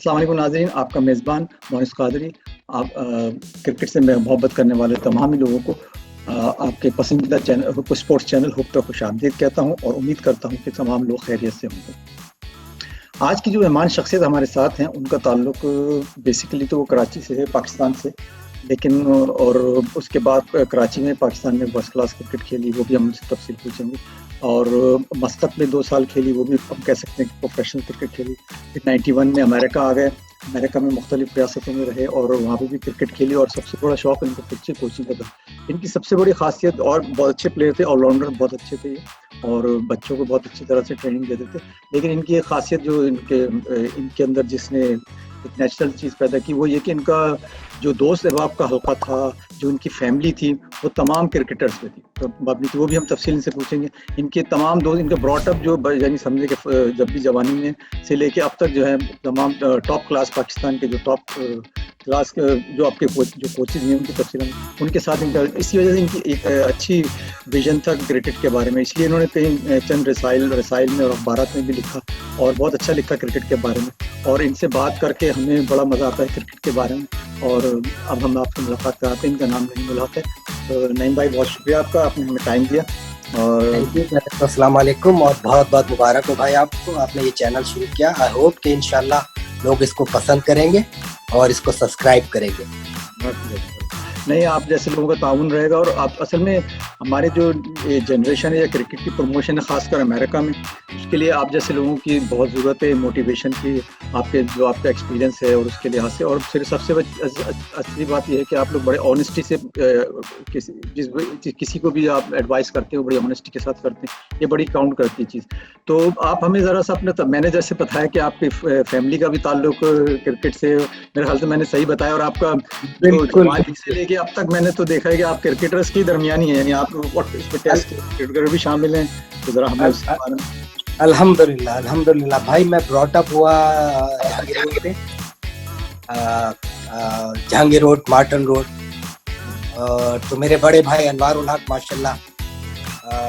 अस्सलाम वालेकुम नाज़रीन, आपका मेज़बान मोइस क़ादरी। आप क्रिकेट से मोहब्बत करने वाले तमाम ही लोगों को आपके पसंदीदा चैनल स्पोर्ट्स चैनल हुक पे खुशामदीद कहता हूँ और उम्मीद करता हूँ कि तमाम लोग खैरियत से होंगे। आज की जो मेहमान शख्सियत हमारे साथ हैं, उनका ताल्लुक बेसिकली तो वो कराची से है, पाकिस्तान से, लेकिन और उसके बाद कराची में पाकिस्तान में फर्स्ट क्लास क्रिकेट खेली, वो भी हम उनसे तफसील पूछेंगे। और मस्कत में 2 साल खेली, वो भी हम कह सकते हैं कि प्रोफेशनल क्रिकेट खेली। फिर 91 में अमेरिका आ गए, अमेरिका में मुख्तलिफ रियासतों में रहे और वहाँ पे भी क्रिकेट खेली और सबसे बड़ा शौक इनको पिच्चे कोचिंग का था। इनकी सबसे बड़ी खासियत, और बहुत अच्छे प्लेयर थे, ऑलराउंडर बहुत अच्छे थे ये, और बच्चों को बहुत अच्छी तरह से ट्रेनिंग देते थे। लेकिन इनकी एक खासियत जो इनके अंदर जिसने एक नेचुरल चीज़ पैदा की, वो ये कि इनका जो दोस्त अहबाब का हल्का था, जो इनकी फैमिली थी, वो तमाम क्रिकेटर्स में थी। तो वो भी हम तफसील से पूछेंगे। इनके तमाम दोस्त, इनके ब्रॉटअप जो यानी समझे कि जब भी जवानी में से लेके अब तक जो है तमाम टॉप क्लास पाकिस्तान के जो टॉप क्लास जो आपके जो कोचेज हैं उनकी तफसील उनके साथ इनका, इसी वजह से इनकी एक अच्छी विजन था क्रिकेट के बारे में। इसलिए इन्होंने कई चंद रसाइल में और अखबारात में भी लिखा और बहुत अच्छा लिखा क्रिकेट के बारे में। और इनसे बात करके हमें बड़ा मज़ा आता है क्रिकेट के बारे में। और अब हम आपसे मुलाकात कराते हैं। इनका नाम नईम उल हक है। तो नईम भाई, बहुत शुक्रिया आपका, आपने हमें टाइम दिया। और अस्सलाम वालेकुम और बहुत बहुत मुबारक हो भाई आपको, आपने ये चैनल शुरू किया। आई होप कि इंशाल्लाह लोग इसको पसंद करेंगे और इसको सब्सक्राइब करेंगे। नहीं, आप जैसे लोगों का ताउन रहेगा। और आप असल में हमारे जो जनरेशन है या क्रिकेट की प्रमोशन है ख़ासकर अमेरिका में, उसके लिए आप जैसे लोगों की बहुत ज़रूरत है, मोटिवेशन की, आपका एक्सपीरियंस है और उसके लिहाज से। और फिर सबसे असली बात यह है कि आप लोग बड़े ऑनेस्टी से किसी को भी आप एडवाइस करते हो, बड़ी ऑनेस्टी के साथ करते हैं, ये बड़ी काउंट करती है चीज़। तो आप हमें ज़रा सा अपने मैंने जैसे बताया कि आपकी फैमिली का भी ताल्लुक क्रिकेट से, मेरे ख्याल से मैंने सही बताया। और आपका जवानी से लेके अब तक मैंने तो देखा है कि आप क्रिकेटर्स की दरमियानी है, यानी आप टेस्ट क्रिकेटर भी शामिल हैं। तो जरा हमें उसके बारे में। अल्हम्दुलिल्लाह भाई, मैं ब्रॉटअप हुआ जहांगीर रोड पे, जहांगीर रोड, मार्टन रोड। तो मेरे बड़े भाई अनवार उल हक माशाल्लाह,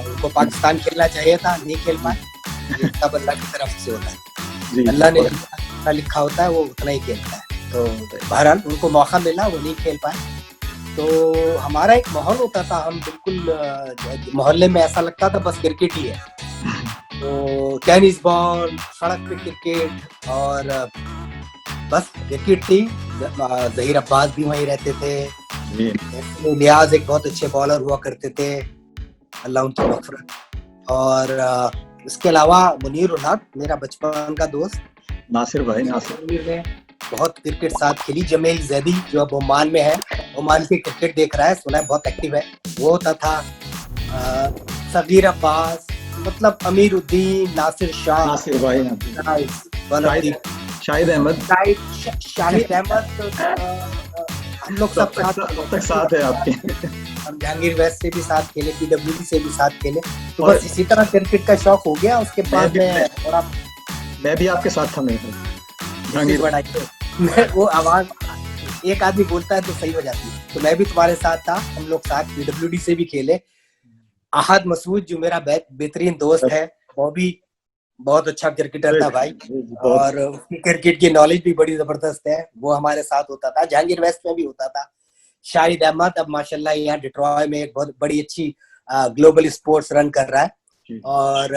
उनको पाकिस्तान खेलना चाहिए था, नहीं खेल पाए। सब अल्लाह की तरफ से होता है, अल्लाह ने जितना लिखा होता है वो उतना ही खेलता है। तो बहरहाल उनको मौका मिला, वो नहीं खेल पाए। तो हमारा एक माहौल होता था, हम बिल्कुल मोहल्ले में ऐसा लगता था बस क्रिकेट ही है। तो टेनिस बॉल, सड़क पे क्रिकेट और बस क्रिकेट थी। ज़हीर अब्बास भी वहीं रहते थे, नियाज एक बहुत अच्छे बॉलर हुआ करते थे, अल्लाह उनकी मग़फ़िरत। और इसके अलावा मुनीर उल हक मेरा बचपन का दोस्त, नासिर भाई, नासिर ने बहुत क्रिकेट साथ खेली। जमील जैदी जो अब ओमान में है, ओमान की क्रिकेट देख रहा है, सुना है बहुत एक्टिव है, वो होता था। सगीर अब्बास, मतलब अमीरुद्दीन, नासिर शाह, नासिर भाई, शाहिद अहमद, हम लोग सब साथ है आपके। हम जहांगीर वेस्ट से भी साथ खेले, पीडब्ल्यूडी से भी साथ खेले। तो बस इसी तरह क्रिकेट का शौक हो गया। उसके बाद मैं भी आपके साथ था। मैं वो आवाज एक आदमी बोलता है तो सही हो जाती है। तो मैं भी तुम्हारे साथ था, हम लोग साथ पीडब्ल्यूडी से भी खेले। अहद मसूद जो मेरा बेहतरीन दोस्त है, वो भी बहुत अच्छा क्रिकेटर था भाई, और उसकी क्रिकेट की नॉलेज भी बड़ी जबरदस्त है, वो हमारे साथ होता था। जहांगीर वेस्ट में भी होता था। शाहिद अहमद अब माशाल्लाह यहाँ डिट्रॉय में एक बहुत बड़ी अच्छी ग्लोबल स्पोर्ट्स रन कर रहा है, और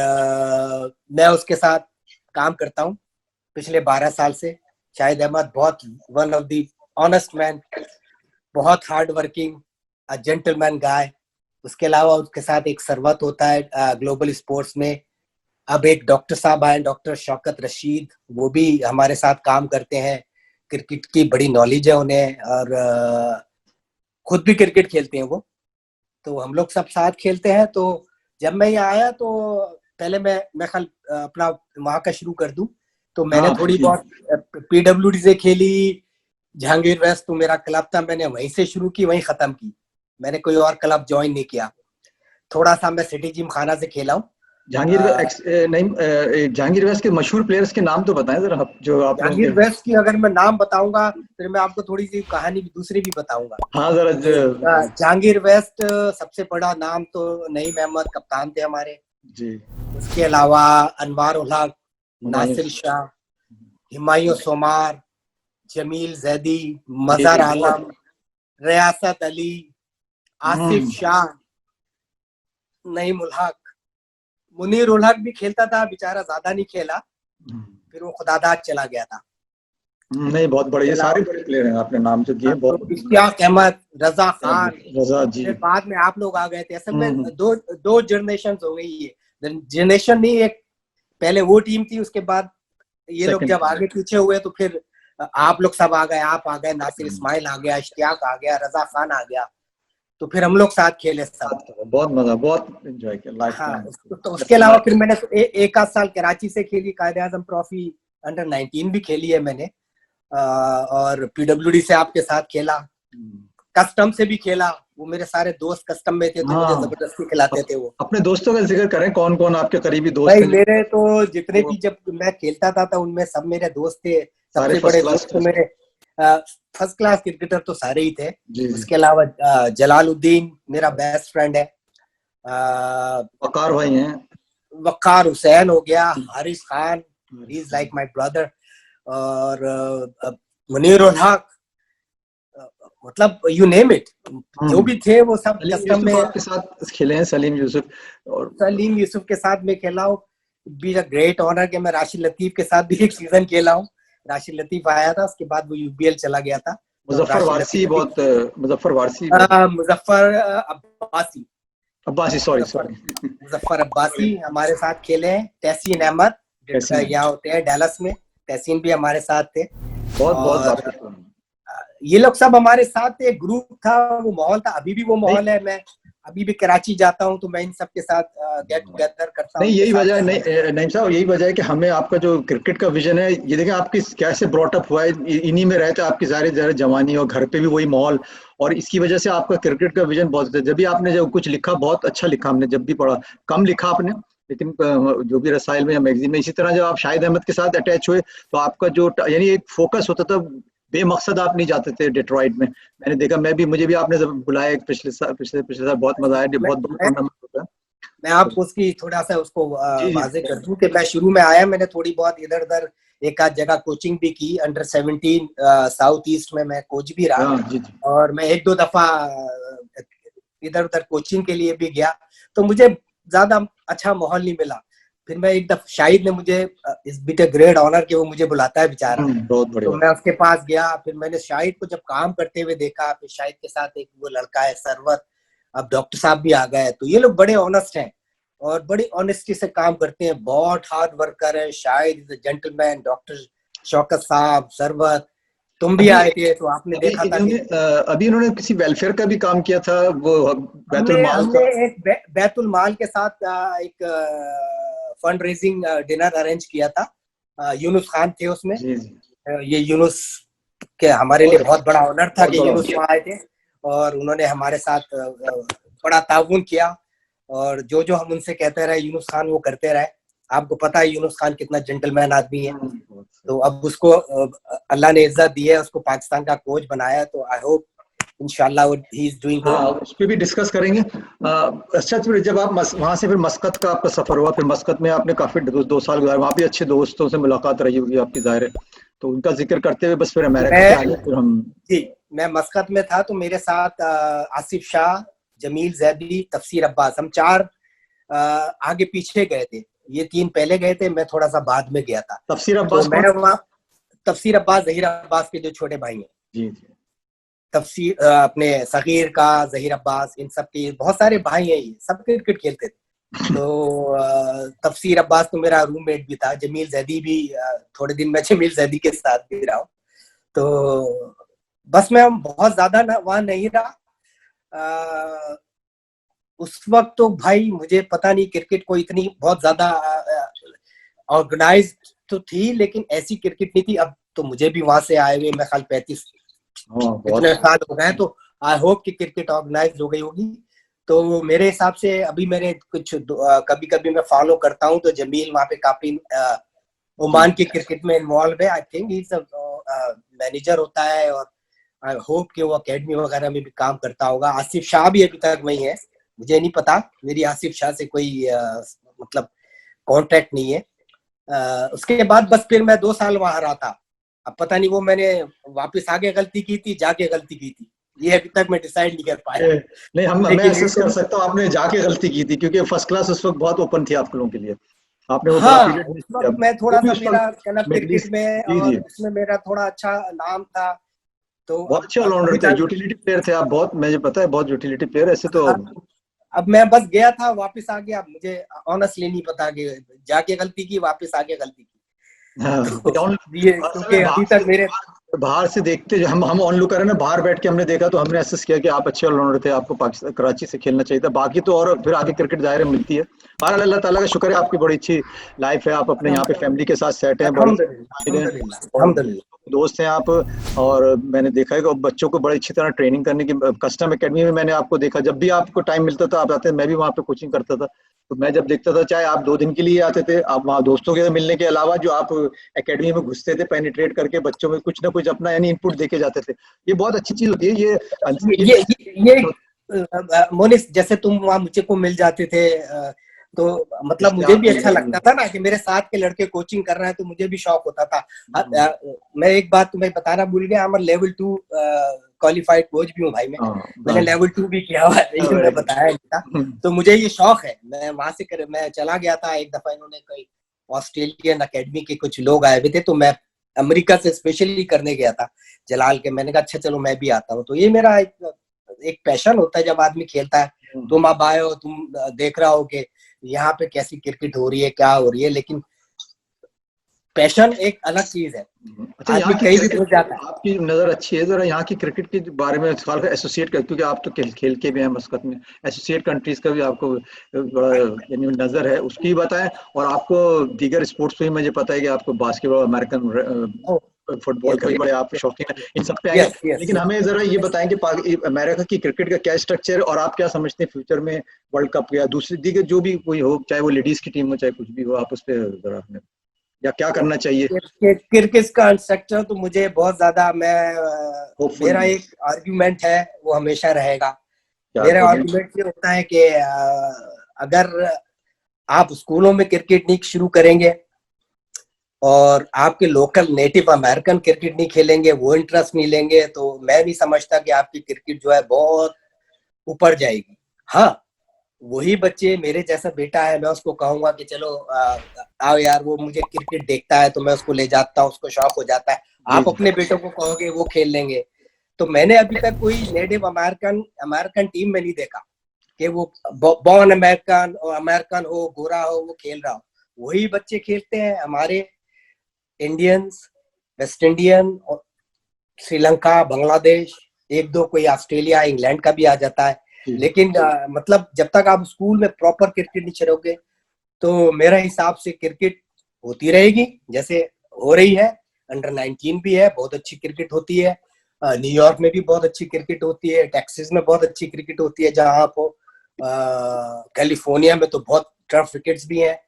मैं उसके साथ काम करता हूँ पिछले 12 साल से। शाहिद अहमद बहुत one of the honest man, बहुत हार्ड वर्किंग, जेंटलमैन गाय। उसके अलावा उसके साथ एक सरवत होता है ग्लोबल स्पोर्ट्स में। अब एक डॉक्टर साहब आए, डॉक्टर शौकत रशीद, वो भी हमारे साथ काम करते हैं। क्रिकेट की बड़ी नॉलेज है उन्हें, और खुद भी क्रिकेट खेलते हैं वो। तो हम लोग सब साथ खेलते हैं। तो जब मैं यहाँ आया तो पहले मैं खाली अपना वहाँ का शुरू कर दूं, तो मैंने थोड़ी बहुत पीडब्ल्यूडी से खेली। जहांगीर वेस्ट तो मेरा क्लब था, मैंने वहीं से शुरू की, वहीं खत्म की। मैंने कोई और क्लब ज्वाइन नहीं किया। थोड़ा सा मैं सिटी जिम खाना से खेला हूँ। जहांगीर वेस्ट के मशहूर प्लेयर्स के नाम तो बताएं जरा, जो आप। जहांगीर वेस्ट की अगर मैं नाम बताऊंगा फिर मैं आपको थोड़ी सी कहानी दूसरी भी बताऊंगा। हाँ जरा। जहांगीर वेस्ट सबसे बड़ा नाम तो नईम अहमद कप्तान थे हमारे जी। उसके अलावा अनवार उल हक, नासिर शाह, हुमायूं सोमार, जमील जैदी, जी मजहर जी आलम, रियासत अली, आसिफ हम्म शाह, नईम उल हक, मुनीर उल हक भी खेलता था, बेचारा ज्यादा नहीं खेला, हम्म। फिर वो खुदादाद चला गया था। नहीं, बहुत बड़े, इसके ये सारे अलावा बड़े प्लेयर हैं आपने नाम जो दिए, तो बहुत। इश्तियाक अहमद, रजा खान, रजा जी। फिर बाद में आप लोग आ गए थे। असल में हम्म। दो जनरेशन हो गई है, जनरेशन नहीं, एक पहले वो टीम थी, उसके बाद ये लोग सेकंड। जब आगे पीछे हुए तो फिर आप लोग सब आ गए, आप आ गए, नासिर इस्माइल आ गया, इश्तियाक आ गया, रजा खान आ गया, तो फिर हम लोग साथ खेले सब। बहुत मजा, बहुत एंजॉय किया लाइफ हाँ, टाइम। तो उसके अलावा फिर मैंने एक आध साल कराची से खेली, कायदे आजम ट्रॉफी अंडर 19 भी खेली है मैंने, और पीडब्ल्यूडी से आपके साथ खेला, कस्टम से भी खेला। वो मेरे सारे दोस्त कस्टम में थे तो मुझे हाँ, जबरदस्ती खिलाते थे वो। अपने दोस्तों का जिक्र करें, कौन कौन आपके करीबी दोस्त भाई हैं मेरे तो जितने वो भी, जब मैं खेलता था तो उनमें सब मेरे दोस्त थे। सारे सबसे फर्स्ट बड़े क्लास? दोस्त तो मेरे फर्स्ट क्लास क्रिकेटर तो सारे ही थे। जी जी। उसके अलावा जलालुद्दीन मेरा बेस्ट फ्रेंड है, अ, वकार भाई हैं। वक्कार हुसैन हो गया, Haris Khan, he is like my brother, और मुनीर उल हक, मतलब यू नेम इट, जो भी थे वो सब सलीम कस्टम यूसुफ में। आपके साथ खेले हैं, सलीम यूसुफ और सलीम यूसुफ के साथ मैं खेला हूँ। बी अ ग्रेट ऑनर कि मैं राशिद लतीफ के साथ भी एक सीजन खेला हूँ। राशिद लतीफ आया था, उसके बाद वो यूबीएल चला गया था, तो अब मुजफ्फर राशिद वारसी लतीफ अभी बहुत, मुजफ्फर वारसी बहुत, मुजफ्फर अब्बासी, अब्बासी, सॉरी मुजफ्फर सॉरी। मुजफ्फर अब्बासी हमारे साथ खेले हैं। तहसीन अहमद कैसी हैं? यहाँ होते हैं डैलस में, तहसीन भी हमारे साथ थे। बहुत बहुत और बात। ये लोग सब हमारे साथ, एक ग्रुप था, वो माहौल था, अभी भी वो नहीं माहौल है। मैं अभी भी कराची जाता हूँ तो मैं इन सब के साथ गेट टुगेदर करता हूँ, नहीं, उनके यही साथ वजह है, खाना। नहीं नहीं साहब, यही वजह है कि हमें आपका जो क्रिकेट का विजन है, ये देखें आपकी कैसे ब्रॉटअप हुआ है, इन्हीं में रहते आपकी सारी ज़रा जवानी, और घर पे भी वही माहौल, और इसकी वजह से आपका क्रिकेट का विजन बहुत, जब भी आपने जब कुछ लिखा, बहुत अच्छा लिखा, हमने जब भी पढ़ा, कम लिखा आपने, लेकिन जो भी रसाइल में या मैगजीन में, इसी तरह जब आप शाहिद अहमद के साथ अटैच हुए, तो आपका जो यानी एक फोकस होता था, बेमकसद आप नहीं जाते थे डेट्रॉइट में। मैंने देखा, मैं भी, मुझे भी आपने जब बुलाया पिछले साल, पिछले साल बहुत मजा आया, मैं बहुत बड़ा मैं टूर्नामेंट होता है। मैं आपको उसकी थोड़ा सा उसको जी जी। वाजे कर दूं कि मैं शुरू में आया, मैंने थोड़ी बहुत इधर उधर एक आध जगह कोचिंग भी की, अंडर 17 साउथ ईस्ट में मैं कोच भी रहा, हाँ जी जी। और मैं एक दो दफा इधर उधर कोचिंग के लिए भी गया, तो मुझे ज्यादा अच्छा माहौल नहीं मिला। फिर मैं एक दफा, शाहिद ने मुझे, इस बिट ग्रेट ऑनर के वो मुझे बुलाता है बेचारा, बहुत बड़ी तो बात। मैं उसके पास गया। फिर मैंने शाहिद को जब काम करते हुए देखा, फिर शाहिद के साथ एक वो लड़का है सरवत, अब डॉक्टर साहब भी आ गए, तो ये लोग बड़े ऑनेस्ट हैं और बड़ी ऑनेस्टी से काम करते हैं, बहुत हार्ड वर्कर है। Shahid is a gentleman, doctor Shaukat साहब, सरवत, तुम भी अभी आए थे तो आपने अभी देखा था कि इन्होंने अभी इन्होंने किसी वेलफेयर का भी काम किया था, वो बैतुल हमने माल हमने का। एक बैतुल माल के साथ एक फंड रेजिंग डिनर अरेंज किया था। यूनुस खान थे उसमें। जी जी। ये यूनुस के हमारे लिए बहुत बड़ा ऑनर था बहुत कि बड़ा। यूनुस वहाँ आए थे, और उन्होंने हमारे साथ बड़ा ताउन किया, और जो जो हम उनसे कहते रहे यूनुस खान वो करते रहे। आपको पता है यूनुस खान कितना जेंटलमैन आदमी है। बहुत तो सही। अब उसको अल्लाह ने इज्जत दी है, उसको पाकिस्तान का कोच बनाया, तो आई होप इंशाल्लाह ही इज डूइंग गुड। हाँ, उस पर भी डिस्कस करेंगे। अच्छा, फिर जब आप वहाँ से फिर मस्कत का आपका सफर हुआ, फिर मस्कत में आपने काफी 2 साल गुजारे, वहाँ भी अच्छे दोस्तों से मुलाकात रही होगी आपकी, जाहिर है, तो उनका जिक्र करते हुए बस फिर अमेरिका पे आ मैं गए फिर हम। जी मैं मस्कत में था तो मेरे साथ आसिफ शाह, जमील जैदी, तफसीर अब्बास, हम चार आगे पीछे गए थे। ये तीन पहले गए थे, मैं थोड़ा सा बाद में गया था। तफसीर तो अब्बास मैं कौन? वहाँ, तफसीर अब्बास जहीर अब्बास के जो छोटे भाई हैं, जी जी। तफसीर अपने सगीर का, जहीर अब्बास, इन सब के बहुत सारे भाई हैं, ये सब क्रिकेट खेलते थे। तो तफसीर अब्बास तो मेरा रूममेट भी था, जमील जैदी भी, थोड़े दिन मैं जमील जैदी के साथ भी रहा हूँ। तो बस मैं बहुत ज्यादा वहां नहीं रहा। उस वक्त तो भाई मुझे पता नहीं, क्रिकेट को इतनी बहुत ज्यादा ऑर्गेनाइज तो थी, लेकिन ऐसी क्रिकेट नहीं थी। अब तो मुझे भी वहां से आए हुए मैं ख्याल 35 हाँ, इतने बहुत। साल हो गए, तो आई होप कि क्रिकेट ऑर्गेनाइज हो गई होगी। तो मेरे हिसाब से अभी मेरे कुछ कभी कभी मैं फॉलो करता हूँ, तो जमील वहाँ पे काफी जी ओमान की क्रिकेट में इन्वॉल्व है। आई थिंक ही मैनेजर होता है, और आई होप कि वो अकेडमी वगैरह में भी काम करता होगा। आसिफ शाह भी अभी तक वही है, मुझे नहीं पता, मेरी आसिफ शाह से कोई मतलब कॉन्ट्रैक्ट नहीं है। उसके बाद बस फिर मैं 2 साल वहां रहा था अब पता नहीं वो मैंने वापस आगे गलती की थी, जाके गलती की थी, ये अभी तक मैं डिसाइड नहीं कर पाया। नहीं, मैं लेकिन असेस कर सकता हूँ आपने जाके गलती की थी, क्योंकि फर्स्ट क्लास उस वक्त बहुत ओपन थी आप लोगों के लिए, आपने वो बड़ा हाँ, पीरियड मिस उस किया। वक्त मैं वो थोड़ा भी सा, उस मेरा वक्त क्लब मिडिल क्रिकेट ईस्ट। में जी और जी, उसमें मेरा थोड़ा अच्छा नाम था। तो बहुत अच्छे ऑलराउंडर अभी थे, तक, यूटिलिटी प्लेयर थे आप, बहुत मुझे पता है, बहुत यूटिलिटी प्लेयर ऐसे तो। हाँ, अब मैं बस गया था, वापस आ गया, मुझे ऑनेस्टली नहीं पता कि जाके गलती की, वापस आके गलती की। हाँ, तो ऑन ये असल में क्योंकि अभी तक मेरे, बाहर से देखते, हम ऑन लुकर है ना, बाहर बैठ के हमने देखा तो हमने असेस किया कि आप अच्छे ऑलराउंडर थे, आपको पाकिस्तान कराची से खेलना चाहिए था, बाकी तो और फिर आगे क्रिकेट जाहिर है मिलती है। बहरहाल अल्लाह ताला का शुक्र है, आपकी बड़ी अच्छी लाइफ है, आप अपने यहाँ पे फैमिली के साथ सेट हैं, बड़े अच्छे हैं, अल्हम्दुलिल्लाह और अल्हम्दुलिल्लाह। दोस्त हैं आप। और मैंने देखा है कि बच्चों को बड़ी अच्छी तरह ट्रेनिंग करने की, कस्टम एकेडमी में मैंने आपको देखा, जब भी आपको टाइम मिलता था आप आते, मैं भी वहाँ पे कोचिंग करता था, तो मैं जब देखता था, चाहे आप 2 दिन के लिए आते थे, आप वहाँ दोस्तों के मिलने के अलावा जो आप एकेडमी में घुसते थे, पेनिट्रेट करके बच्चों में कुछ ना कुछ अपना यानी इनपुट देके जाते थे। ये बहुत अच्छी चीज होती है, ये मोनिस, जैसे तुम वहाँ मुझे को मिल जाते थे, तो मतलब इससे मुझे भी आपकी अच्छा लगता था ना कि मेरे साथ के लड़के कोचिंग कर रहे हैं, तो मुझे भी शौक होता था। मैं एक बात तुम्हें बताना भूल गया, मैं लेवल 2 क्वालिफाइड कोच भी हूँ भाई। मैंने लेवल 2 भी किया हुआ है, ये मैं बताया नहीं था। तो मुझे ये शौक है, मैं वहां से मैं चला गया था एक दफा, इन्होंने कोई ऑस्ट्रेलियन अकेडमी के कुछ लोग आए हुए थे, तो मैं अमेरिका से स्पेशली करने गया था जलाल के। मैंने कहा अच्छा चलो मैं भी आता हूँ। तो ये मेरा एक पैशन होता है जब आदमी खेलता है। तुम अब आए हो, तुम देख रहा हो कि यहाँ पे कैसी क्रिकेट हो रही है, क्या हो रही है, लेकिन पैशन एक अलग चीज है। अच्छा, आदमी यहाँ की कहीं भी क्रिकेट, पहुंच जाता है। आपकी नज़र अच्छी है, जरा यहाँ की क्रिकेट के बारे में सवाल का एसोसिएट कर, क्योंकि आप तो खेल के भी हैं मस्कत में, एसोसिएट कंट्रीज का भी आपको बड़ा यानी नज़र है, उसकी बताएं। और आपको दीगर स्पोर्ट्स में भी मुझे पता है कि आपको बास्केटबॉल, अमेरिकन फुटबॉल का भी बड़े आप शौकीन हैं, इन सब पे आएंगे। यस यस लेकिन यस। हमें जरा ये बताएं कि अमेरिका की क्रिकेट का क्या स्ट्रक्चर है, और आप क्या समझते हैं फ्यूचर में वर्ल्ड कप या दूसरी दीगर जो भी कोई हो, चाहे वो लेडीज की टीम हो चाहे कुछ भी हो, आप उस पर जरा हमें, या क्या करना चाहिए। क्रिकेट का स्ट्रक्चर तो मुझे बहुत ज्यादा, होपफुल मेरा एक आर्ग्यूमेंट है, वो हमेशा रहेगा। क्या मेरा बोलिए। आर्ग्यूमेंट ये होता है कि अगर आप स्कूलों में क्रिकेट नहीं शुरू करेंगे और आपके लोकल नेटिव अमेरिकन क्रिकेट नहीं खेलेंगे, वो इंटरेस्ट नहीं लेंगे, तो मैं नहीं समझता कि आपकी क्रिकेट जो है बहुत ऊपर जाएगी। हाँ, वही बच्चे, मेरे जैसा बेटा है, मैं उसको कहूंगा कि चलो आओ यार, वो मुझे क्रिकेट देखता है तो मैं उसको ले जाता हूँ, उसको शौक हो जाता है। जी आप जी। अपने बेटों को कहोगे वो खेल लेंगे। तो मैंने अभी तक कोई नेटिव अमेरिकन अमेरिकन टीम में नहीं देखा कि वो बॉर्न अमेरिकन और अमेरिकन हो, गोरा हो, वो खेल रहा हो। वही बच्चे खेलते हैं, हमारे Indians, West Indian, Sri Lanka, Bangladesh, एक दो कोई ऑस्ट्रेलिया इंग्लैंड का भी आ जाता है। लेकिन मतलब जब तक आप स्कूल में प्रॉपर क्रिकेट नहीं चलोगे, तो मेरे हिसाब से क्रिकेट होती रहेगी जैसे हो रही है। अंडर 19 भी है, बहुत अच्छी क्रिकेट होती है। न्यूयॉर्क में भी बहुत अच्छी क्रिकेट होती है, टेक्सास में बहुत अच्छी क्रिकेट होती है, जहाँ आपको कैलिफोर्निया में तो बहुत टर्फ विकेट्स भी हैं।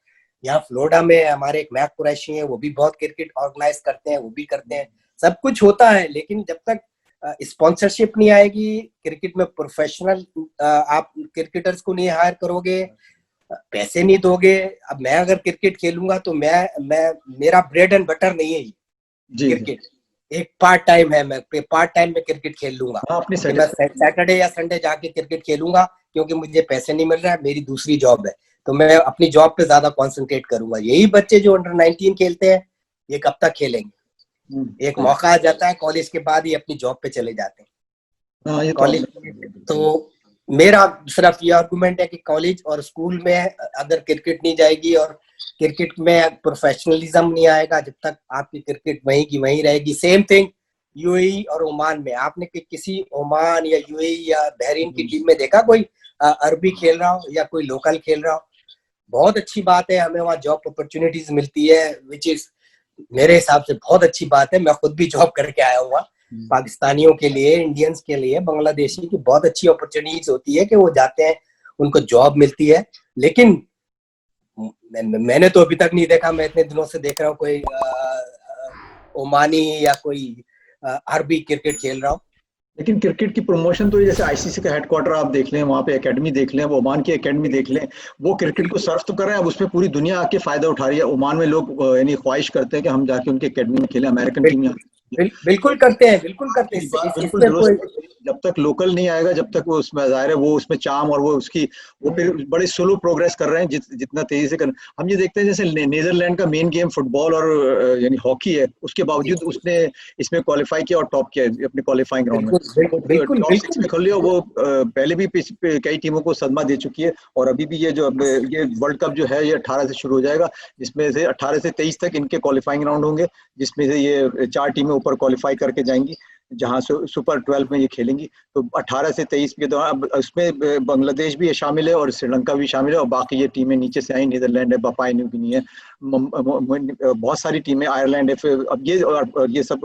यहाँ फ्लोरिडा में हमारे एक मैक कुरैशी है, वो भी बहुत क्रिकेट ऑर्गेनाइज करते हैं, वो भी करते हैं। सब कुछ होता है, लेकिन जब तक स्पॉन्सरशिप नहीं आएगी, क्रिकेट में प्रोफेशनल आप क्रिकेटर्स को नहीं हायर करोगे, पैसे नहीं दोगे। अब मैं अगर क्रिकेट खेलूंगा तो मैं मेरा ब्रेड एंड बटर नहीं है ये जी जी। क्रिकेट, एक पार्ट टाइम है। मैं पार्ट टाइम में क्रिकेट खेल लूंगा हाँ, अपनी कि मैं सैटरडे या संडे जाके क्रिकेट खेलूंगा, क्योंकि मुझे पैसे नहीं मिल रहा है, मेरी दूसरी जॉब है, तो मैं अपनी जॉब पे ज्यादा कंसंट्रेट करूंगा। यही बच्चे जो अंडर 19 खेलते हैं, ये कब तक खेलेंगे? एक मौका आ जाता है कॉलेज के बाद, ही अपनी जॉब पे चले जाते हैं। हाँ, ये तो कॉलेज, तो मेरा सिर्फ ये आर्गुमेंट है कि कॉलेज और स्कूल में अगर क्रिकेट नहीं जाएगी और क्रिकेट में प्रोफेशनलिज्म नहीं आएगा, जब तक आपकी क्रिकेट वहीं की वहीं रहेगी। सेम थिंग यूएई और ओमान में, आपने किसी ओमान या यूएई या बहरीन की टीम में देखा कोई अरबी खेल रहा हो या कोई लोकल खेल रहा हो? बहुत अच्छी बात है, हमें वहाँ जॉब अपॉर्चुनिटीज मिलती है, विच इज मेरे हिसाब से बहुत अच्छी बात है। मैं खुद भी जॉब करके आया हुआ। पाकिस्तानियों के लिए, इंडियंस के लिए, बांग्लादेशी की बहुत अच्छी अपॉर्चुनिटीज होती है कि वो जाते हैं, उनको जॉब मिलती है। लेकिन मैंने तो अभी तक नहीं देखा, मैं इतने दिनों से देख रहा हूँ कोई ओमानी या कोई अरबी क्रिकेट खेल रहा हो। लेकिन क्रिकेट की प्रमोशन तो जैसे आईसीसी का हेडक्वार्टर आप देख लें, वहाँ पे एकेडमी देख लें, वो ओमान की एकेडमी देख लें, वो क्रिकेट को सर्व तो कर रहे हैं, अब उसमें पूरी दुनिया आके फायदा उठा रही है। ओमान में लोग यानी ख्वाहिश करते हैं कि हम जाके उनकी एकेडमी में खेलें, अमेरिकन टीम यहाँ बिल्कुल करते हैं, बिल्कुल करते हैं। बिल्कुल इसमें दुरुस्त कोई है। जब तक लोकल नहीं आएगा, जब तक वो उसमें ज़ाहिर है वो उसमें चार्म और वो उसकी वो फिर बड़े स्लो प्रोग्रेस कर रहे हैं, जितना तेजी से कर। हम ये देखते हैं जैसे नीदरलैंड का मेन गेम फुटबॉल और यानी हॉकी है, उसके जी, बावजूद उसने इसमें क्वालिफाई किया और टॉप किया अपने क्वालिफाइंग राउंड में। वो बिल्कुल टॉप सिक्स बिल्कुल। में खेल लिया। वो पहले भी कई टीमों को सदमा दे चुकी है, और अभी भी ये जो ये वर्ल्ड कप जो है ये 18 से शुरू हो जाएगा, जिसमें से 18 से 23 तक इनके क्वालिफाइंग राउंड होंगे, जिसमें से ये 4 टीमें ऊपर क्वालिफाई करके जाएंगी, जहां सुपर 12 में ये खेलेंगी। तो 18 से 23 के दौरान उसमें बांग्लादेश भी शामिल है और श्रीलंका भी शामिल है, और बाकी ये टीमें नीचे से आई, नीदरलैंड है, पापुआ न्यू गिनी है, बहुत सारी टीमें, आयरलैंड है। फिर अब ये सब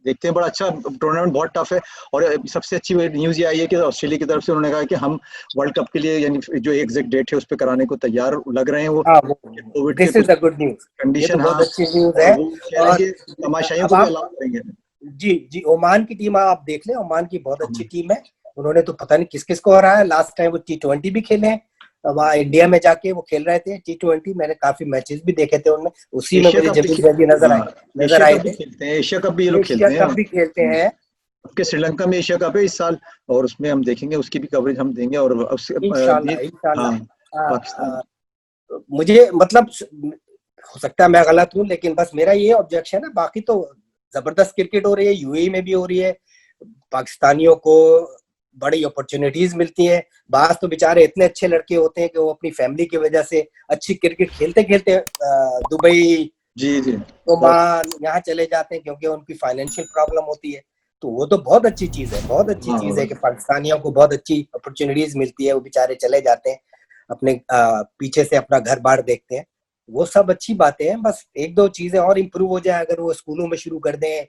देखते हैं। बड़ा अच्छा टूर्नामेंट, बहुत टफ है। और सबसे अच्छी न्यूज़ ये आई है कि ऑस्ट्रेलिया की तरफ से उन्होंने कहा कि हम वर्ल्ड कप के लिए यानी जो एग्जैक्ट डेट है उस पर कराने को तैयार लग रहे हैं। वो हाँ, कोविड के दिस इज कुछ द गुड न्यूज। ये तो कंडीशन, बहुत हाँ, अच्छी न्यूज और है। वो कह रहे हैं और कि तमाशाइयों अब को भी आप, अलाउ करेंगे। जी जी, ओमान की टीम आप देख लें, ओमान की बहुत अच्छी टीम है। उन्होंने तो पता नहीं किस किस को हराया। लास्ट टाइम वो T20 भी खेले हैं, वहाँ इंडिया में जाके वो खेल रहे थे T20। मैंने काफी मैचेस भी देखे थे उनमें, उसी में एशिया मुझे कप भी जमील जैदी हाँ, नजर एशिया आए कप भी थे। खेलते हैं, एशिया कप भी ये लोग एशिया खेलते हैं। कप भी खेलते हैं। आपके श्रीलंका में एशिया कप है इस साल, और उसमें हम देखेंगे, उसकी भी कवरेज हम देंगे। और उससे इंशाल्लाह इंशाल्लाह। हाँ, आ, पाकिस्तान। आ, मुझे मतलब, हो सकता है मैं गलत हूँ, लेकिन बस मेरा ये ऑब्जेक्शन है। बाकी तो जबरदस्त क्रिकेट हो रही है, यूएई में भी हो रही है। पाकिस्तानियों को बड़ी अपॉर्चुनिटीज मिलती हैं। बास तो बेचारे इतने अच्छे लड़के होते हैं कि वो अपनी फैमिली की वजह से अच्छी क्रिकेट खेलते खेलते दुबई, जी जी, बहुत। ओमान यहाँ चले जाते हैं, क्योंकि उनकी फाइनेंशियल प्रॉब्लम होती है। तो वो तो बहुत अच्छी चीज है, बहुत अच्छी हाँ, चीज है कि पाकिस्तानियों को बहुत अच्छी अपॉर्चुनिटीज मिलती है। वो बेचारे चले जाते हैं, अपने पीछे से अपना घर बार देखते हैं। वो सब अच्छी बातें हैं। बस एक दो चीजें और इम्प्रूव हो जाए, अगर वो स्कूलों में शुरू कर दें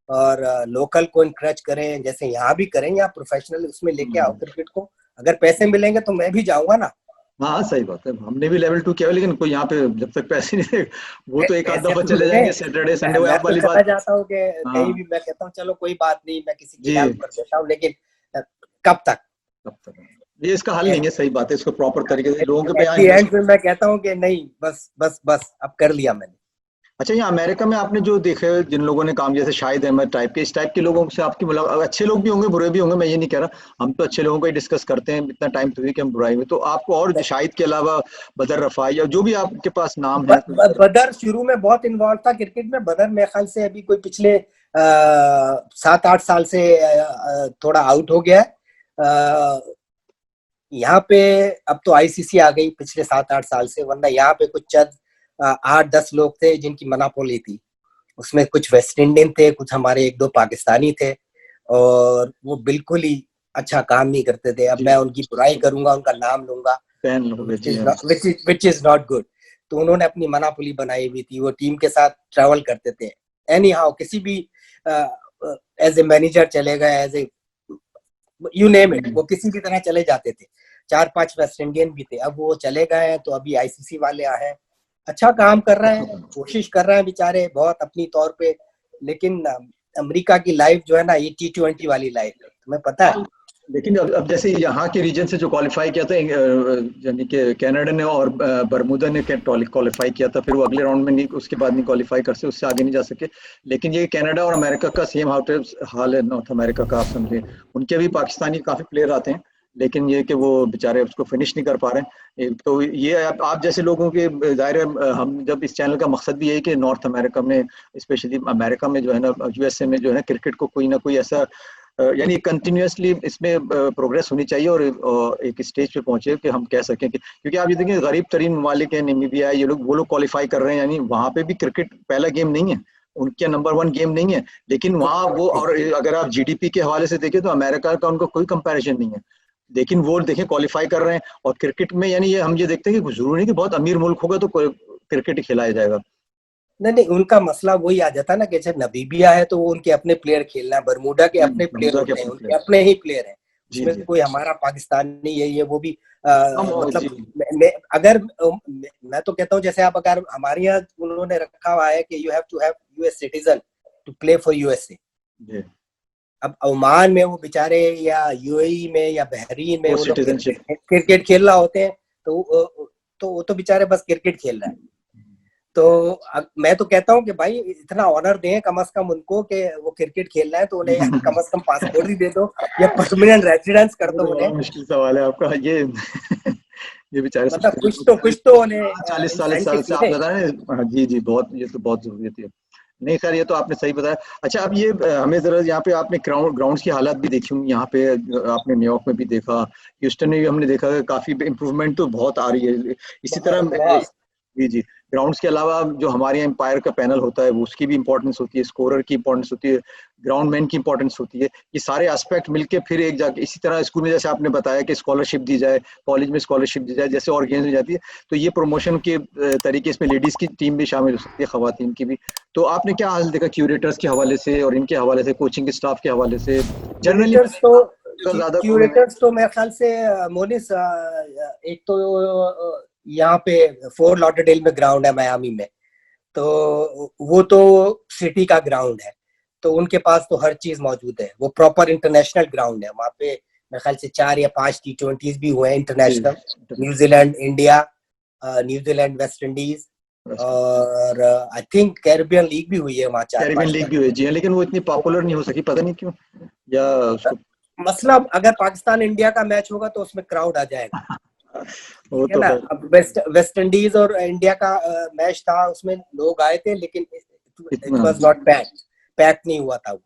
और लोकल को इनकरेज करें, जैसे यहाँ भी करें, या प्रोफेशनल उसमें लेके आओ क्रिकेट को। अगर पैसे मिलेंगे तो मैं भी जाऊंगा ना। हाँ, सही बात है। हमने भी लेवल 2 किया है, लेकिन कोई यहाँ पे जब तक पैसे नहीं वो तो एक आध पैसे दफा तो चले मिले। जाएंगे सैटरडे संडे, वो मैं आप तो वाली चला बात। जाता हूँ कि कहीं हाँ भी, मैं कहता हूँ चलो कोई बात नहीं, मैं किसी की जी, हेल्प कर देता हूँ, लेकिन कब तक? तब तक ये इसका हल नहीं है। सही बात है, इसको प्रॉपर तरीके से लोगों के पे एट यहाँ दी एंड इन्वेस्ट। में मैं कहता हूँ कि नहीं, बस बस बस, अब कर लिया मैंने। अच्छा, यहाँ अमेरिका में आपने जो देखे, जिन लोगों ने काम, जैसे शाहिद अहमद टाइप के, इस टाइप के लोगों से आपकी मुलाकात, अच्छे लोग भी होंगे, बुरे भी होंगे, मैं ये नहीं कह रहा। हम तो अच्छे लोगों को ही डिस्कस करते हैं, इतना टाइम तो हुई कि हम बुराई में। तो आपको और शाहिद के अलावा बदर रफ़ाई या जो भी आपके पास नाम है कोई और? बदर शुरू में बहुत इन्वॉल्व था क्रिकेट में। बदर मेरे ख्याल से अभी कोई पिछले 7-8 साल से थोड़ा आउट हो गया है। यहाँ पे अब तो आईसीसी आ गई पिछले 7-8 साल से, वरना यहाँ पे कुछ चंद 8-10 लोग थे जिनकी मनापोली थी। उसमें कुछ वेस्ट इंडियन थे, कुछ हमारे एक दो पाकिस्तानी थे, और वो बिल्कुल ही अच्छा काम नहीं करते थे। अब जी, मैं उनकी बुराई करूंगा, उनका नाम लूंगा, फैन हो गए, जी हाँ। Which is not good. तो उन्होंने अपनी मनापुली बनाई हुई थी। वो टीम के साथ ट्रैवल करते थे, एनी हाउ, किसी भी एज ए मैनेजर चले गए, as a you name it, वो किसी भी तरह चले जाते थे। 4-5 वेस्ट इंडियन भी थे। अब वो चले गए हैं, तो अभी आईसीसी वाले आए हैं, अच्छा काम कर रहे हैं, कोशिश कर रहे हैं बेचारे बहुत अपनी तौर पे। लेकिन अमेरिका की लाइफ जो है ना, ये T20 वाली लाइफ है, तुम्हें पता है। लेकिन अब जैसे यहाँ के रीजन से जो क्वालिफाई किया था, यानी कि कनाडा ने और बरमूडा ने क्वालिफाई किया था, फिर वो अगले राउंड में नहीं, उसके बाद नहीं क्वालिफाई कर सके, उससे आगे नहीं जा सके। लेकिन ये कनाडा और अमेरिका का सेम हाल है, नॉर्थ अमेरिका का, आप समझे। उनके भी पाकिस्तानी काफ़ी प्लेयर आते हैं, लेकिन ये कि वो बेचारे उसको फिनिश नहीं कर पा रहे हैं। तो ये आप जैसे लोगों के दायरे, हम जब इस चैनल का मकसद भी यही कि नॉर्थ अमेरिका में, स्पेशली अमेरिका में जो है ना, यूएसए में जो है ना, क्रिकेट को कोई ना कोई ऐसा यानी कंटिन्यूअसली इसमें प्रोग्रेस होनी चाहिए, और एक स्टेज पे पहुंचे कि हम कह सकें कि, क्योंकि आप ये देखिए, गरीब तरीन ममालिक है, नामीबिया, ये लोग, वो लोग क्वालिफाई कर रहे हैं, यानी वहां पे भी क्रिकेट पहला गेम नहीं है, उनके नंबर 1 गेम नहीं है। लेकिन वहाँ वो, और अगर आप जीडीपी के हवाले से देखें तो अमेरिका का उनका कोई कंपैरिजन नहीं है। लेकिन वो देखें क्वालिफाई कर रहे हैं, और क्रिकेट में यानी ये हम ये देखते हैं कि जरूरी नहीं कि बहुत अमीर मुल्क होगा तो क्रिकेट खिलाया जाएगा। नहीं नहीं, उनका मसला वही आ जाता है ना कि जैसे नबीबिया है तो वो उनके अपने प्लेयर खेलना है, बरमूडा के अपने प्लेयर बरमूडा के होते हैं, अपने उनके प्लेयर। अपने ही प्लेयर हैं। जी उसमें जी, कोई हमारा पाकिस्तानी है ये वो भी हम मतलब जी अगर मैं तो कहता हूँ, जैसे आप अगर हमारे यहाँ उन्होंने रखा हुआ है कि you have to have US citizen to play for USA. जी, अब ओमान में वो बेचारे, या यूएई में या बहरीन में वो वो लोग सिटीजनशिप। क्रिकेट खेल रहा होते हैं, तो वो तो बेचारे बस क्रिकेट खेल रहे हैं। तो मैं तो कहता हूँ कि भाई इतना ऑनर दें कम से कम उनको कि वो क्रिकेट खेलना है तो उन्हें कम से कम पासपोर्ट ही दे दो या परमानेंट रेजिडेंस कर दो उन्हें। मुश्किल सवाल है आपका ये। ये बेचारे मतलब सोचते हैं कुछ तो उन्हें 40 इंसेंटिव साल से आप मिले। बता रहे हैं। हाँ, जी जी, बहुत, ये तो बहुत जरूरी है। नहीं खैर, ये तो आपने सही बताया। अच्छा, अब ये हमें जरा यहाँ पे आपने ग्राउंड्स की हालत भी देखी होंगी यहाँ पे, आपने न्यूयॉर्क में भी देखा, ह्यूस्टन में भी हमने देखा कि काफी इम्प्रूवमेंट तो बहुत आ रही है। इसी तरह बहुत जी जी, ग्राउंड्स के अलावा जो हमारे यहाँ एम्पायर का पैनल होता है वो उसकी भी इंपॉर्टेंस होती है, स्कोरर की इंपॉर्टेंस होती है, ग्राउंड मैन की इंपॉर्टेंस होती है। ये सारे एस्पेक्ट मिलके फिर एक जाके, इसी तरह स्कूल में जैसे आपने बताया कि स्कॉलरशिप दी जाए, कॉलेज में स्कॉलरशिप दी जाए, जैसे और गेम्स में जाती है, तो ये प्रमोशन के तरीके, इसमें लेडीज की टीम भी शामिल हो सकती है, खवातीन की भी। तो आपने क्या हाल देखा क्यूरेटर्स के हवाले से और इनके हवाले से, कोचिंग के स्टाफ के हवाले से जनरली? ज्यादा क्यूरेटर्स तो मेरे ख्याल से मोनिस एक तो यहाँ पे फोर्ट लॉडरडेल में ग्राउंड है मियामी में, तो वो तो सिटी का ग्राउंड है, तो उनके पास तो हर चीज मौजूद है। वो प्रॉपर इंटरनेशनल ग्राउंड है। वहाँ पे मेरे ख्याल से 4 या 5 T20s भी हुए हैं international, New Zealand India, New Zealand West Indies, और आई थिंक कैरिबियन लीग भी हुई है वहाँ 4-5। कैरिबियन लीग भी हुई जी, लेकिन वो इतनी पॉपुलर नहीं हो सकी, पता नहीं क्यों, या उसको मसला अगर पाकिस्तान इंडिया का मैच होगा तो उसमें क्राउड आ जाएगा। वो है तो ना। है। अब वेस्ट इंडीज और इंडिया का मैच था, उसमें लोग आए थे लेकिन इट वाज नॉट पैक नहीं हुआ था वो।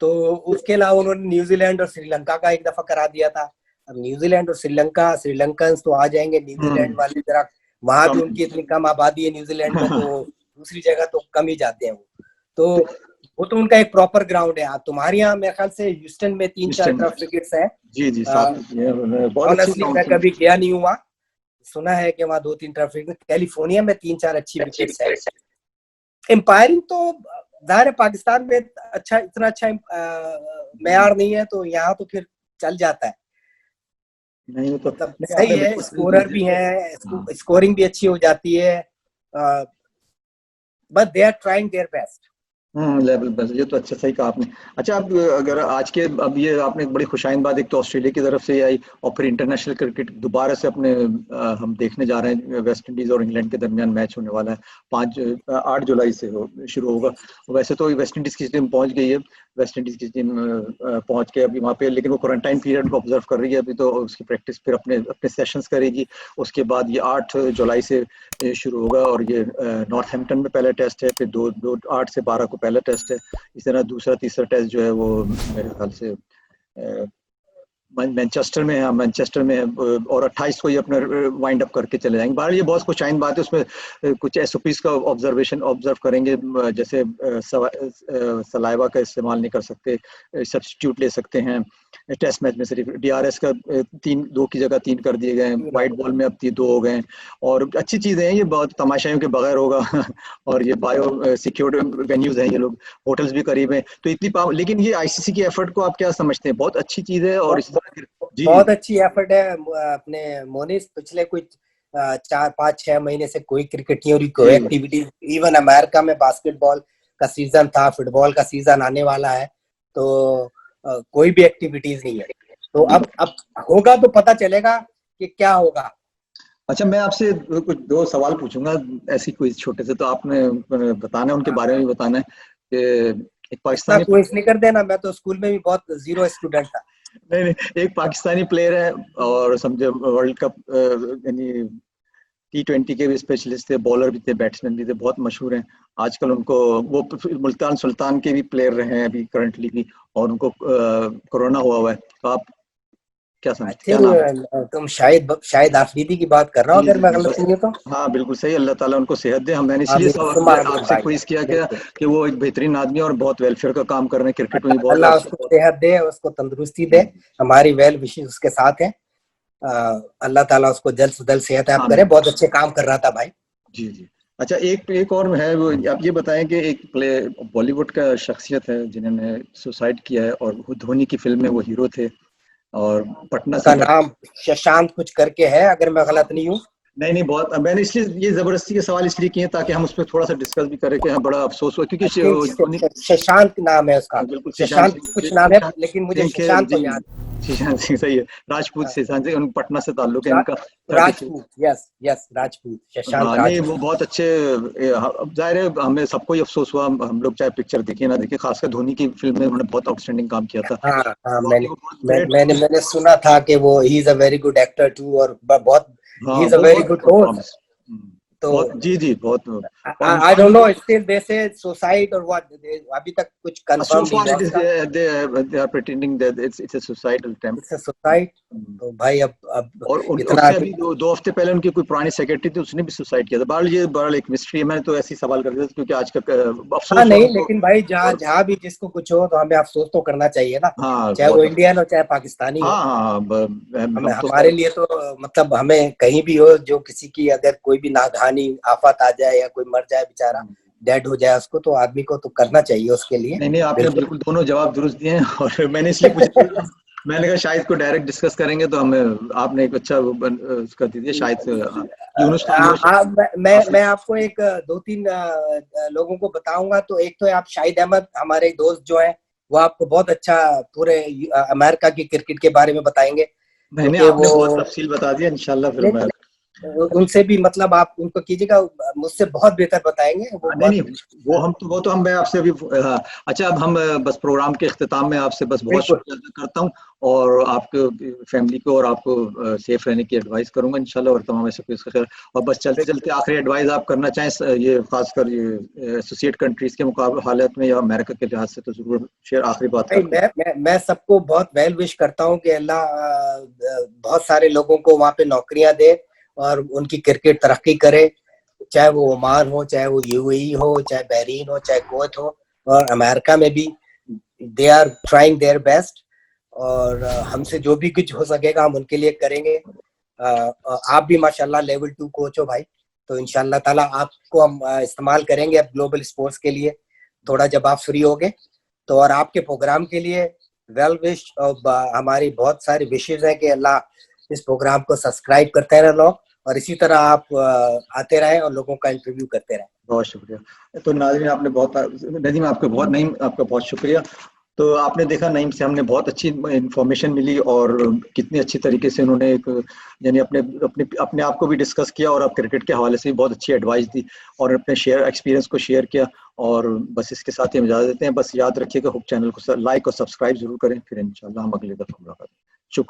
तो उसके अलावा उन्होंने न्यूजीलैंड और श्रीलंका का एक दफा करा दिया था। अब न्यूजीलैंड और श्रीलंका, श्रीलंकन तो आ जाएंगे, न्यूजीलैंड वाली जरा वहां भी उनकी इतनी कम आबादी है न्यूजीलैंड में, तो दूसरी जगह तो कम ही जाते हैं वो तो उनका एक प्रॉपर ग्राउंड है। तुम्हारे यहाँ मेरे ख्याल से ह्यूस्टन में 3-4 टर्फ विकेट्स हैं। जी जी, बहुत अच्छी मैं कभी गया नहीं हुआ, सुना है कि वहाँ 2-3 टर्फ विकेट। कैलिफोर्निया में 3-4 अच्छी विकेट्स है। एम्पायरिंग तो जाहिर है पाकिस्तान में अच्छा, इतना अच्छा मेयार नहीं है, तो यहाँ तो फिर चल जाता है। नहीं तो मतलब सही है, स्कोरर भी है, स्कोरिंग भी अच्छी हो जाती है, but they are trying their best. Level बस, ये तो अच्छा, सही कहा आपने। अच्छा, अब अगर आज के, अब ये आपने बड़ी खुशाइन बात एक तो ऑस्ट्रेलिया की तरफ से आई, और फिर इंटरनेशनल क्रिकेट दोबारा से अपने हम देखने जा रहे हैं, वेस्ट इंडीज और इंग्लैंड के दरमियान मैच होने वाला है, 8 जुलाई से शुरू होगा। वैसे तो वेस्ट इंडीज की टीम पहुंच गई है, वेस्ट इंडीज की टीम पहुंच के अभी वहाँ पे, लेकिन वो क्वारंटाइन पीरियड को ऑब्जर्व कर रही है अभी, तो उसकी प्रैक्टिस फिर अपने सेशंस करेगी। उसके बाद ये 8 जुलाई से शुरू होगा, और ये नॉर्थहैम्पटन में पहला टेस्ट है, फिर 8 से 12 को पहला टेस्ट है। इस तरह दूसरा तीसरा टेस्ट जो है वो मेरे ख्याल से मैनचेस्टर में है, मैनचेस्टर में है, और 28 को ये अपना वाइंड अप करके चले जाएंगे। बाहर ये बहुत कुछ आइन बात है, उसमें कुछ एसओपीज का ऑब्जर्व करेंगे, जैसे सलाइवा का इस्तेमाल नहीं कर सकते, सब्स्टिट्यूट ले सकते हैं। टेस्ट मैच में सिर्फ डीआरएस का 2 की जगह 3 कर दिए गए, वाइट बॉल में अब 2 हो गए, और अच्छी चीजें हैं ये, बहुत तमाशाइयों के बगैर होगा। और ये बायो सिक्योर्ड वेन्यूज हैं, ये लोग होटल्स भी करीब हैं, तो इतनी लेकिन ये आईसीसी की एफर्ट को आप क्या समझते हैं? बहुत अच्छी चीज है, और बहुत अच्छी एफर्ट है अपने मोनिस। पिछले कुछ 4-5-6 महीने से कोई क्रिकेट नहीं हो रही, कोई एक्टिविटी। इवन अमेरिका में बास्केटबॉल का सीजन था, फुटबॉल का सीजन आने वाला है, तो कोई भी एक्टिविटीज नहीं है। तो अब होगा तो पता चलेगा कि क्या होगा। अच्छा, मैं आपसे कुछ 2 सवाल पूछूंगा ऐसी कोई छोटे से, तो आपने बताना है, उनके बारे में भी बताना है कि एक पाकिस्तानी क्विज नहीं कर देना, मैं तो स्कूल में भी बहुत जीरो स्टूडेंट था। नहीं, एक पाकिस्तानी प्लेयर है, और समझे वर्ल्ड कप यानी T20 के भी स्पेशलिस्ट थे, बॉलर भी थे, बैट्समैन भी थे, बहुत मशहूर हैं आजकल। उनको वो मुल्तान सुल्तान के भी प्लेयर रहे हैं अभी करंटली भी, और उनको कोरोना हुआ है, तो आप क्या समझते हैं? तुम शायद आफरीदी की बात कर रहा हो, अगर मैं गलत नहीं हूं तो। हाँ बिल्कुल सही, अल्लाह ताला उनको सेहत दे। मैंने इसलिए आपसे क्विज किया गया कि वो एक बेहतरीन आदमी और बहुत वेलफेयर का काम कर रहे हैं, क्रिकेट में बहुत। अल्लाह उसको सेहत दे, उसको तंदुरुस्ती दे, हमारी वेल विशेस उसके साथ है। अल्लाह ताला उसको जल्द से जल्द सेहत याब करे, बहुत अच्छे काम कर रहा था भाई। जी जी। अच्छा, एक और है, वो आप ये बताएं कि एक बॉलीवुड का शख्सियत है जिन्होंने सुसाइड किया है, और धोनी की फिल्म में वो हीरो थे, और पटना का नाम शशांक कुछ करके है, अगर मैं गलत नहीं हूँ। नहीं, बहुत, मैंने इसलिए ये जबरदस्ती के सवाल इसलिए किए ताकि हम उस पर थोड़ा सा डिस्कस भी करें, कि हाँ बड़ा अफसोस हुआ, क्योंकि शशांक नाम है उसका, शशांक कुछ नाम है, लेकिन मुझे शशांक तो याद सुशांत सिंह, सही है, राजपूत हाँ, सुशांत सिंह, उनका पटना से ताल्लुक है रा, इनका। 30 राजपूत, यस यस, राजपूत, शशांक हाँ नहीं, वो राजपूत। बहुत अच्छे। अब जाहिर है हमें सबको ही अफसोस हुआ, हम लोग चाहे पिक्चर देखे ना देखे, खासकर धोनी की फिल्म में उन्होंने बहुत आउटस्टैंडिंग काम किया था। हाँ हाँ, वाकई वो बहुत ग्रेट। मैंने सुना था कि वो he is a very good actor too, और बहुत ही हाँ इज अ वो वेरी बहुत गुड होस्ट। प्रॉमिस। तो बहुत, जी जी, बहुत। और आई इंसान डोंट भी नो, बहुत। स्टिल दे से सुसाइड और व्हाट, अभी तक कुछ So कंफर्म नहीं far हुआ it is उसका। they are pretending that it's a suicidal attempt. It's suicide. तो भाई अब और इतना उससे अभी 2 हफ्ते पहले उनकी कोई पुरानी सेक्रेटरी थी, उसने भी सुसाइड किया था। बहरहाल ये बहरहाल एक मिस्ट्री है, मैंने तो ऐसे ही सवाल कर दिया था क्योंकि आज का हाँ अफसोस हुआ नहीं, हमको। लेकिन भाई जहाँ और जहाँ भी जिसको कुछ हो तो हमें अफसोस तो करना चाहिए ना, हाँ चाहे वो बहुत इंडियन अफसोस। हो चाहे पाकिस्तानी हाँ हो। हाँ हाँ, हमें हम तो हमारे लिए तो मतलब हमें कहीं भी हो, जो किसी की अगर कोई भी नागहानी आफत आ जाए या कोई मर जाए बेचारा, डेड हो जाए उसको, तो आदमी को तो करना चाहिए उसके लिए। नहीं नहीं, आपने बिल्कुल। बिल्कुल दोनों जवाब दुरुस्त दिए हैं। और मैंने इसलिए पूछा था, मैंने कहा शायद को डायरेक्ट डिस्कस करेंगे तो हमें आपने एक अच्छा उसका दे दिया शायद से, यूनुस खान हो आसिफ। मैं आपको एक दो तीन लोगों को बताऊंगा। तो एक तो आप शाहिद अहमद, हमारे दोस्त जो हैं, वो आपको बहुत अच्छा पूरे अमेरिका की क्रिकेट के बारे में बताएंगे, नहीं नहीं, क्योंकि आपने वो बहुत तफसील बता दिया, इंशाल्लाह फिर मैं। उनसे भी मतलब आप उनको कीजिएगा, मुझसे बहुत बेहतर बताएंगे वो, नहीं बहुत। नहीं, वो तो हम मैं आपसे अभी हाँ, अच्छा अब हम बस प्रोग्राम के इख्तिताम में आपसे बस बहुत बिल्कुल। शुक्रिया अदा करता हूँ। और आपके फैमिली को और आपको सेफ रहने की एडवाइस करूंगा इंशाल्लाह, और तमाम ऐसे इसका खैर। और बस चलते चलते आखिरी एडवाइस आप करना चाहें ये खासकर ये एसोसिएट कंट्रीज के मुकाबले हालत में या अमेरिका के लिहाज से, तो जरूर शेयर आखिरी बात भाई करते मैं सबको बहुत वेल विश करता हूँ कि अल्लाह बहुत सारे लोगों को वहाँ पे नौकरियां दे और उनकी क्रिकेट तरक्की करे, चाहे वो ओमान हो, चाहे वो यूएई हो, चाहे बहरीन हो, चाहे कुवैत हो, और अमेरिका में भी they are trying their best. और हमसे जो भी कुछ हो सकेगा हम उनके लिए करेंगे। आप भी माशाल्लाह लेवल 2 कोच हो भाई, तो इंशाल्लाह ताला आपको हम इस्तेमाल करेंगे अब ग्लोबल स्पोर्ट्स के लिए, थोड़ा जब आप फ्री होगे तो। और आपके प्रोग्राम के लिए वेल विश, और हमारी बहुत सारी विशेष है कि अल्लाह इस प्रोग्राम को सब्सक्राइब करते रहे लोग, और इसी तरह आप आते रहे और लोगों का इंटरव्यू करते रहे। बहुत शुक्रिया। तो नाज़रीन आपने बहुत, नदीम आपका बहुत, नईम आपका बहुत शुक्रिया। तो आपने देखा नईम से हमने बहुत अच्छी इन्फॉर्मेशन मिली, और कितनी अच्छी तरीके से उन्होंने एक यानी अपने अपने अपने आप को भी डिस्कस किया, और आप क्रिकेट के हवाले से भी बहुत अच्छी एडवाइस दी, और अपने एक्सपीरियंस को शेयर किया। और बस इसके साथ ही हम इजाज़त देते हैं। बस याद रखिएगा हुक चैनल को लाइक और सब्सक्राइब जरूर करें, फिर इंशाल्लाह हम अगली दफ़ा मुलाकात